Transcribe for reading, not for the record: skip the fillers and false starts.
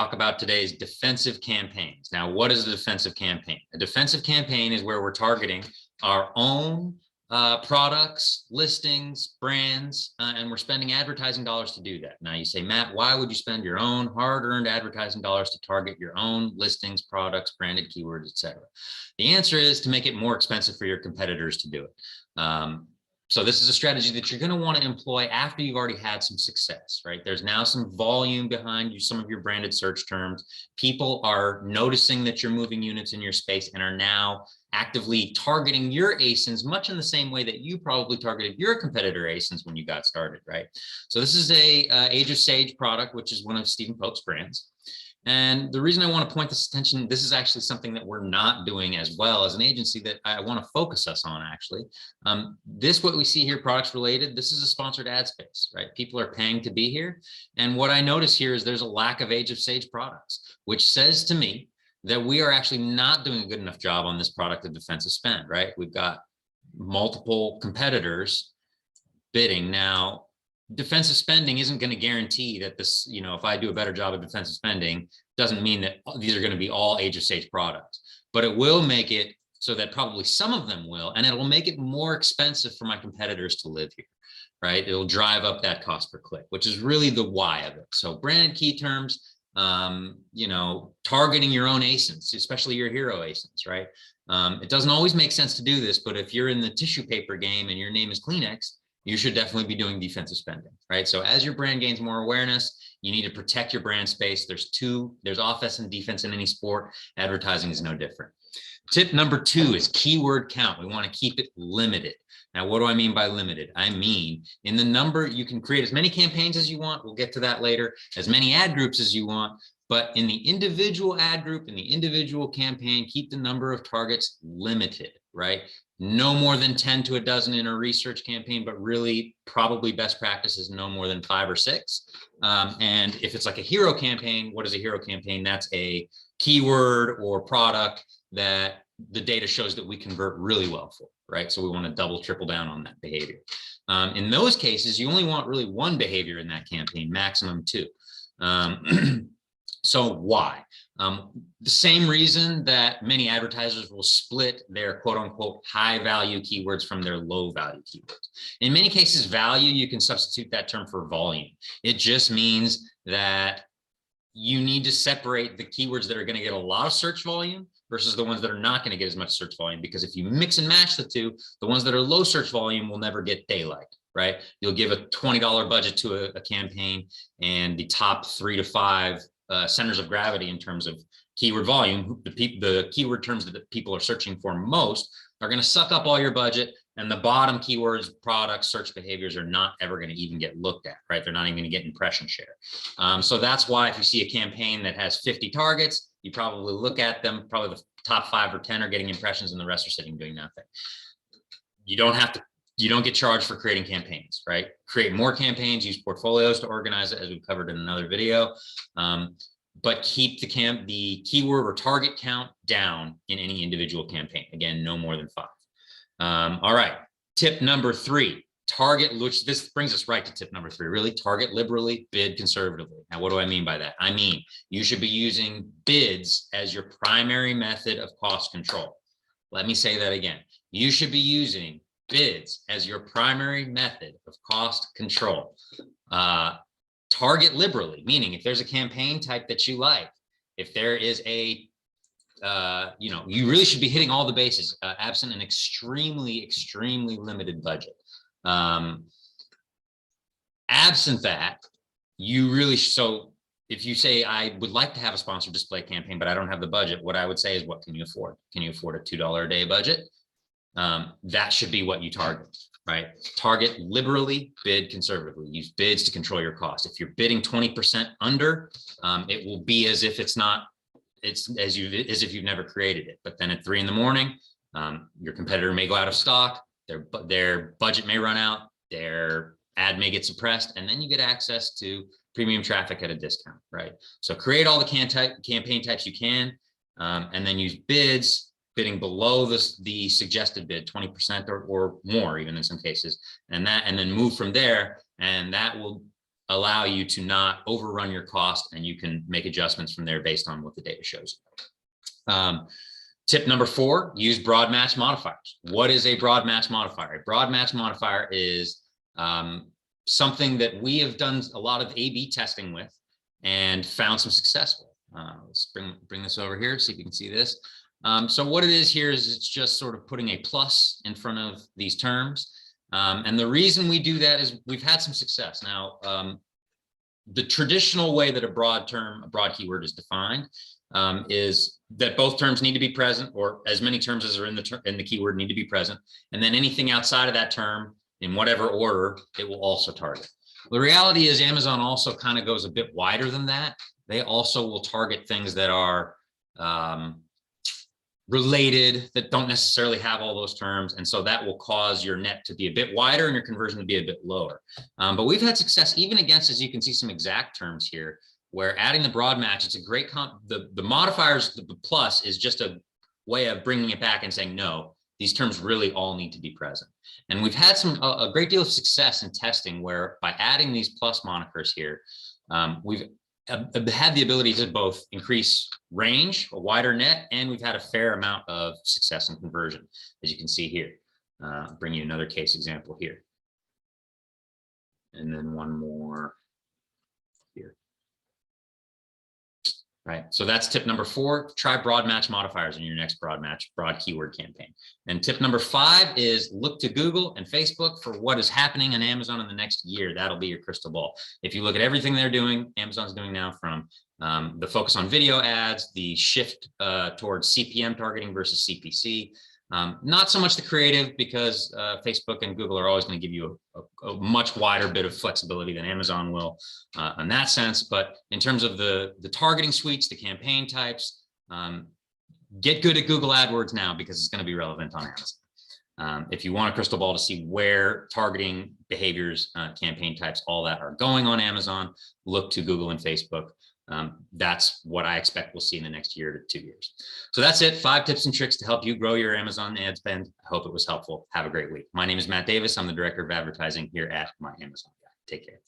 talk about today's defensive campaigns. Now, what is a defensive campaign? A defensive campaign is where we're targeting our own products, listings, brands, and we're spending advertising dollars to do that. Now you say, Matt, why would you spend your own hard-earned advertising dollars to target your own listings, products, branded keywords, etc.? The answer is to make it more expensive for your competitors to do it. So this is a strategy that you're going to want to employ after you've already had some success, right? There's now some volume behind you, some of your branded search terms. People are noticing that you're moving units in your space and are now actively targeting your ASINs much in the same way that you probably targeted your competitor ASINs when you got started, right? So this is a Age of Sage product, which is one of Stephen Pope's brands. And the reason I want to point this attention, this is actually something that we're not doing as well as an agency that I want to focus us on, actually. What we see here, products related, this is a sponsored ad space, right? People are paying to be here. And what I notice here is there's a lack of Age of Sage products, which says to me that we are actually not doing a good enough job on this product of defensive spend, right? We've got multiple competitors bidding. Now, defensive spending isn't going to guarantee that this, if I do a better job of defensive spending, doesn't mean that these are going to be all Age of Sage products, but it will make it so that probably some of them will, and it will make it more expensive for my competitors to live here, right? It'll drive up that cost per click, which is really the why of it. So branded key terms, targeting your own ASINs, especially your hero ASINs, right? It doesn't always make sense to do this, but if you're in the tissue paper game and your name is Kleenex, you should definitely be doing defensive spending, right? So as your brand gains more awareness, you need to protect your brand space. There's offense and defense in any sport. Advertising is no different. Tip number 2 is keyword count. We want to keep it limited. Now, what do I mean by limited? I mean, in the number, you can create as many campaigns as you want. We'll get to that later, as many ad groups as you want. But in the individual ad group, in the individual campaign, keep the number of targets limited, right? No more than 10 to a dozen in a research campaign, but really probably best practice is no more than 5 or 6. And if it's like a hero campaign, what is a hero campaign? That's a keyword or product that the data shows that we convert really well for, right? So we want to double, triple down on that behavior. In those cases, you only want really one behavior in that campaign, maximum 2. So why? The same reason that many advertisers will split their quote unquote high value keywords from their low value keywords. In many cases, value, you can substitute that term for volume. It just means that you need to separate the keywords that are going to get a lot of search volume versus the ones that are not going to get as much search volume. Because if you mix and match the two, the ones that are low search volume will never get daylight, right? You'll give a $20 budget to a campaign, and the top 3 to 5 centers of gravity in terms of keyword volume, the keyword terms that people are searching for most, are going to suck up all your budget, and the bottom keywords, products, search behaviors are not ever going to even get looked at, right? They're not even going to get impression share. So that's why if you see a campaign that has 50 targets, you probably look at them, probably the top 5 or 10 are getting impressions and the rest are sitting doing nothing. You don't get charged for creating campaigns, right? Create more campaigns, use portfolios to organize it, as we covered in another video. But keep the keyword or target count down in any individual campaign. Again, no more than 5. All right, tip number 3, target, which this brings us right to tip number 3, really target liberally, bid conservatively. Now, what do I mean by that? I mean, you should be using bids as your primary method of cost control. Let me say that again. You should be using bids as your primary method of cost control. Target liberally, meaning if there's a campaign type that you like, if there is a you really should be hitting all the bases, absent an extremely limited budget. Absent that, you really, so if you say, I would like to have a sponsored display campaign, but I don't have the budget, what I would say is, what can you afford? Can you afford a $2 a day budget? That should be what you target, right? Target liberally, bid conservatively. Use bids to control your cost. If you're bidding 20% under, it will be as if it's as if you've never created it. But then at 3 in the morning, your competitor may go out of stock, their budget may run out, their ad may get suppressed, and then you get access to premium traffic at a discount, right? So create all the campaign types you can, and then use bidding below the suggested bid, 20% or more, even in some cases, and then move from there, and that will allow you to not overrun your cost, and you can make adjustments from there based on what the data shows you. Tip number 4, use broad match modifiers. What is a broad match modifier? A broad match modifier is something that we have done a lot of A/B testing with and found some success with. Let's bring this over here, see if you can see this. So what it is here is it's just sort of putting a plus in front of these terms. And the reason we do that is we've had some success. Now, the traditional way that a broad keyword is defined is that both terms need to be present, or as many terms as are in the keyword need to be present. And then anything outside of that term, in whatever order, it will also target. The reality is Amazon also kind of goes a bit wider than that. They also will target things that are related, that don't necessarily have all those terms. And so that will cause your net to be a bit wider and your conversion to be a bit lower. But we've had success even against, as you can see, some exact terms here, where adding the broad match, it's a great the modifiers, the plus is just a way of bringing it back and saying, no, these terms really all need to be present. And we've had a great deal of success in testing where by adding these plus monikers here, we've had the ability to both increase range, a wider net, and we've had a fair amount of success in conversion, as you can see here. I'll bring you another case example here. And then one more here. Right, so that's tip number 4, try broad match modifiers in your next broad keyword campaign. And tip number 5 is look to Google and Facebook for what is happening on Amazon in the next year. That'll be your crystal ball. If you look at everything they're doing, Amazon's doing now, from the focus on video ads, the shift towards CPM targeting versus CPC, not so much the creative, because Facebook and Google are always going to give you a much wider bit of flexibility than Amazon will in that sense. But in terms of the targeting suites, the campaign types, get good at Google AdWords now, because it's going to be relevant on Amazon. If you want a crystal ball to see where targeting behaviors, campaign types, all that are going on Amazon, look to Google and Facebook. That's what I expect we'll see in the next year to 2 years. So that's it. 5 tips and tricks to help you grow your Amazon ad spend. I hope it was helpful. Have a great week. My name is Matt Davis. I'm the Director of Advertising here at My Amazon Guy. Take care.